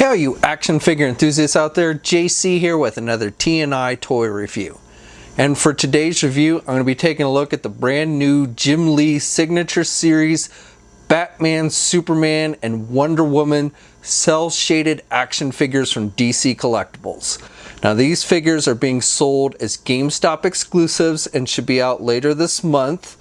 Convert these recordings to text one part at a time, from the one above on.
How you action figure enthusiasts out there, JC here with another T&I toy review. And for today's review, I'm going to be taking a look at the brand new Jim Lee Signature Series Batman, Superman, and Wonder Woman cel shaded action figures from DC Collectibles. Now these figures are being sold as GameStop exclusives and should be out later this month.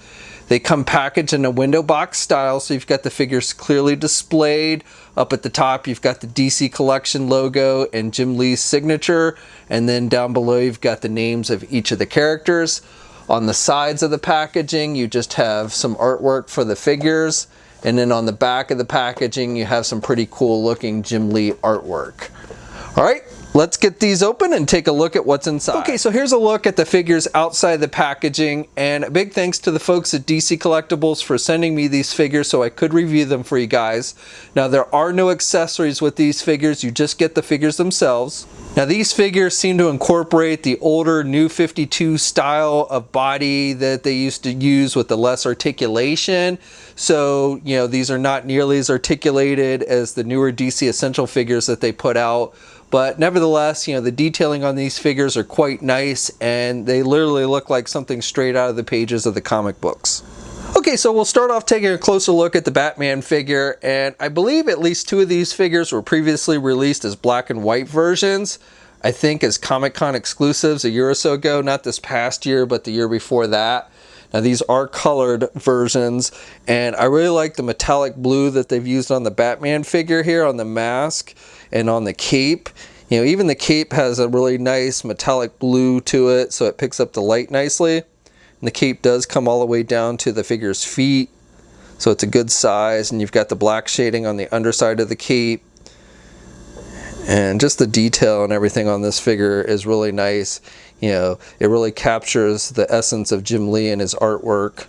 They come packaged in a window box style, so you've got the figures clearly displayed. Up at the top, you've got the DC Collection logo and Jim Lee's signature, and then down below you've got the names of each of the characters. On the sides of the packaging, you just have some artwork for the figures, and then on the back of the packaging, you have some pretty cool looking Jim Lee artwork. All right. Let's get these open and take a look at what's inside. Okay, so here's a look at the figures outside the packaging, and a big thanks to the folks at DC Collectibles for sending me these figures so I could review them for you guys. Now there are no accessories with these figures, you just get the figures themselves. Now these figures seem to incorporate the older New 52 style of body that they used to use with the less articulation. So, you know, these are not nearly as articulated as the newer DC Essential figures that they put out. But nevertheless, you know, the detailing on these figures are quite nice, and they literally look like something straight out of the pages of the comic books. Okay, so we'll start off taking a closer look at the Batman figure, and I believe at least two of these figures were previously released as black and white versions. I think as Comic-Con exclusives a year or so ago, not this past year, but the year before that. Now these are colored versions, and I really like the metallic blue that they've used on the Batman figure here, on the mask and on the cape. You know, even the cape has a really nice metallic blue to it, so it picks up the light nicely. And the cape does come all the way down to the figure's feet, so it's a good size, and you've got the black shading on the underside of the cape. And just the detail and everything on this figure is really nice. You know, it really captures the essence of Jim Lee and his artwork.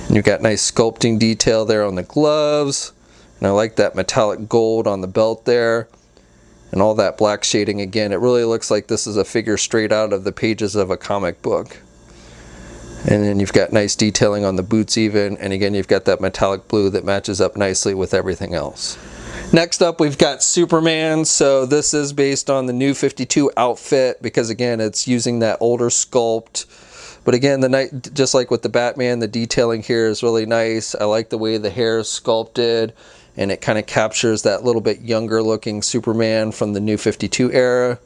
And you've got nice sculpting detail there on the gloves. And I like that metallic gold on the belt there. And all that black shading again. It really looks like this is a figure straight out of the pages of a comic book. And then you've got nice detailing on the boots even. And again, you've got that metallic blue that matches up nicely with everything else. Next up, we've got Superman. So this is based on the New 52 outfit because again, it's using that older sculpt. But again, just like with the Batman, the detailing here is really nice. I like the way the hair is sculpted, and it kind of captures that little bit younger looking Superman from the New 52 era.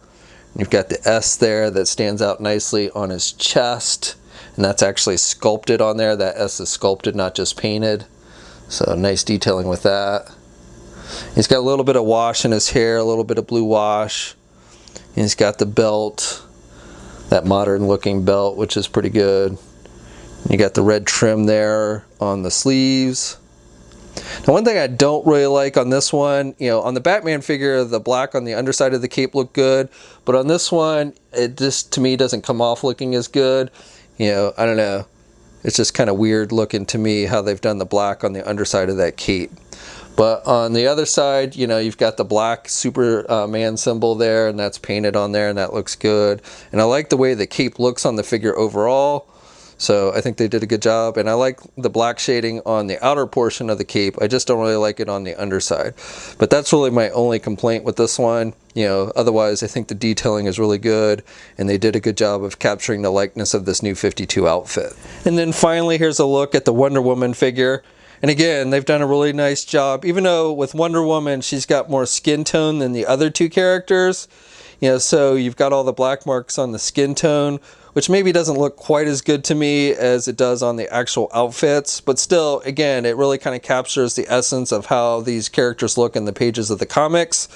You've got the S there that stands out nicely on his chest, and that's actually sculpted on there. That S is sculpted, not just painted. So nice detailing with that. He's got a little bit of wash in his hair, a little bit of blue wash. And he's got the belt, that modern looking belt, which is pretty good. You got the red trim there on the sleeves. Now one thing I don't really like on this one, you know, on the Batman figure, the black on the underside of the cape looked good, but on this one, it just, to me, doesn't come off looking as good. You know, I don't know. It's just kind of weird looking to me how they've done the black on the underside of that cape. But on the other side, you know, you've got the black Superman symbol there, and that's painted on there, and that looks good. And I like the way the cape looks on the figure overall. So I think they did a good job, and I like the black shading on the outer portion of the cape. I just don't really like it on the underside. But that's really my only complaint with this one. You know, otherwise I think the detailing is really good, and they did a good job of capturing the likeness of this New 52 outfit. And then finally, here's a look at the Wonder Woman figure. And again, they've done a really nice job. Even though with Wonder Woman, she's got more skin tone than the other two characters. You know, so you've got all the black marks on the skin tone, which maybe doesn't look quite as good to me as it does on the actual outfits. But still, again, it really kind of captures the essence of how these characters look in the pages of the comics.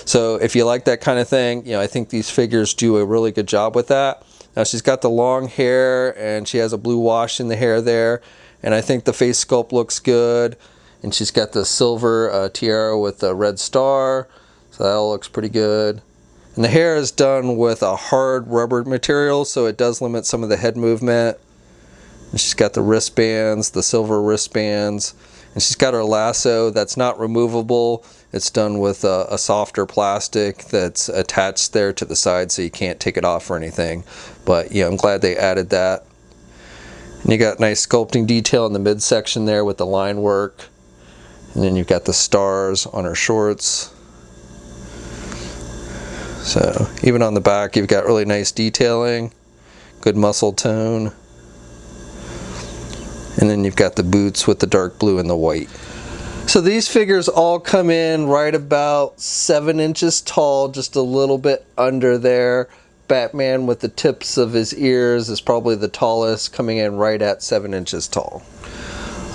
So if you like that kind of thing, you know, I think these figures do a really good job with that. Now she's got the long hair, and she has a blue wash in the hair there. And I think the face sculpt looks good. And she's got the silver tiara with the red star. So that all looks pretty good. And the hair is done with a hard rubber material, so it does limit some of the head movement. And she's got the wristbands, the silver wristbands. And she's got her lasso that's not removable. It's done with a softer plastic that's attached there to the side, so you can't take it off or anything. But yeah, I'm glad they added that. And you got nice sculpting detail in the midsection there with the line work. And then you've got the stars on her shorts. So even on the back you've got really nice detailing, good muscle tone. And then you've got the boots with the dark blue and the white. So these figures all come in right about 7 inches tall, just a little bit under there. Batman with the tips of his ears is probably the tallest, coming in right at 7 inches tall.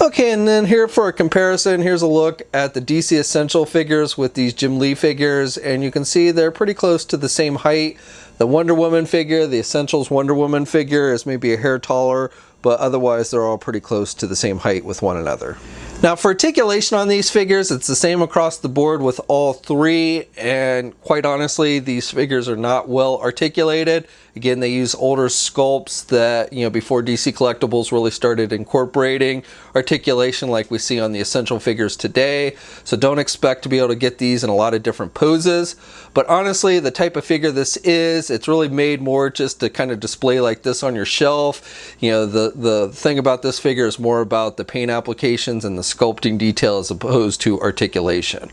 Okay, and then here for a comparison, here's a look at the DC Essential figures with these Jim Lee figures, and you can see they're pretty close to the same height. The Wonder Woman figure, the Essentials Wonder Woman figure, is maybe a hair taller, but otherwise they're all pretty close to the same height with one another. Now for articulation on these figures, it's the same across the board with all three, and quite honestly, these figures are not well articulated. Again, they use older sculpts that, before DC Collectibles really started incorporating articulation like we see on the Essential figures today. So don't expect to be able to get these in a lot of different poses. But honestly, the type of figure this is, it's really made more just to kind of display like this on your shelf. The thing about this figure is more about the paint applications and the sculpting detail as opposed to articulation.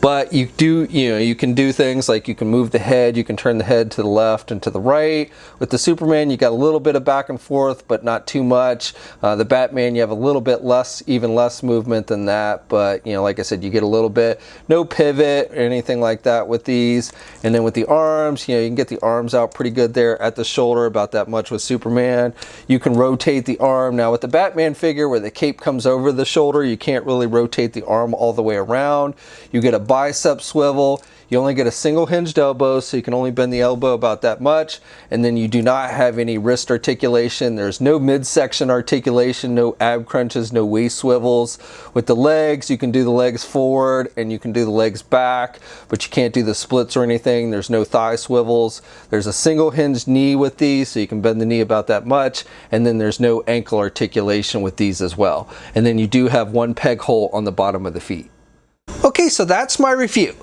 But you can do things like you can move the head, you can turn the head to the left and to the right. With the Superman, you got a little bit of back and forth, but not too much. The Batman, you have a little bit less, even less movement than that. But like I said, you get a little bit. No pivot or anything like that with these. And then with the arms, you can get the arms out pretty good there at the shoulder, about that much with Superman. You can rotate the arm. Now with the Batman figure, where the cape comes over the shoulder, you can't really rotate the arm all the way around. You get a bicep swivel. You only get a single hinged elbow, so you can only bend the elbow about that much. And then you do not have any wrist articulation. There's no midsection articulation, no ab crunches, no waist swivels. With the legs, you can do the legs forward and you can do the legs back, but you can't do the splits or anything. There's no thigh swivels. There's a single hinged knee with these, so you can bend the knee about that much. And then there's no ankle articulation with these as well. And then you do have one peg hole on the bottom of the feet. Okay, so that's my review.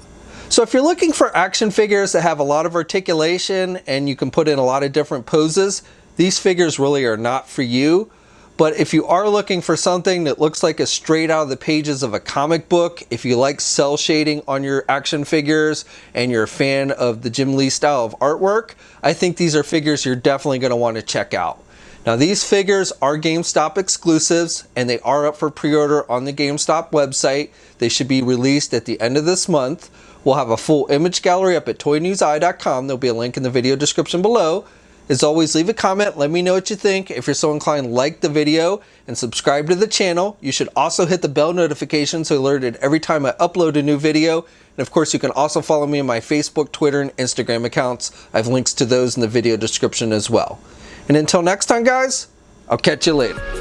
So if you're looking for action figures that have a lot of articulation and you can put in a lot of different poses, these figures really are not for you. But if you are looking for something that looks like a straight out of the pages of a comic book, if you like cell shading on your action figures and you're a fan of the Jim Lee style of artwork, I think these are figures you're definitely going to want to check out. Now these figures are Gamestop exclusives and they are up for pre-order on the Gamestop website. They should be released at the end of this month. We'll have a full image gallery up at toynewseye.com. There'll be a link in the video description below. As always, leave a comment, let me know what you think. If you're so inclined, like the video and subscribe to the channel. You should also hit the bell notification so you're alerted every time I upload a new video. And of course, you can also follow me on my Facebook, Twitter, and Instagram accounts. I have links to those in the video description as well. And until next time, guys, I'll catch you later.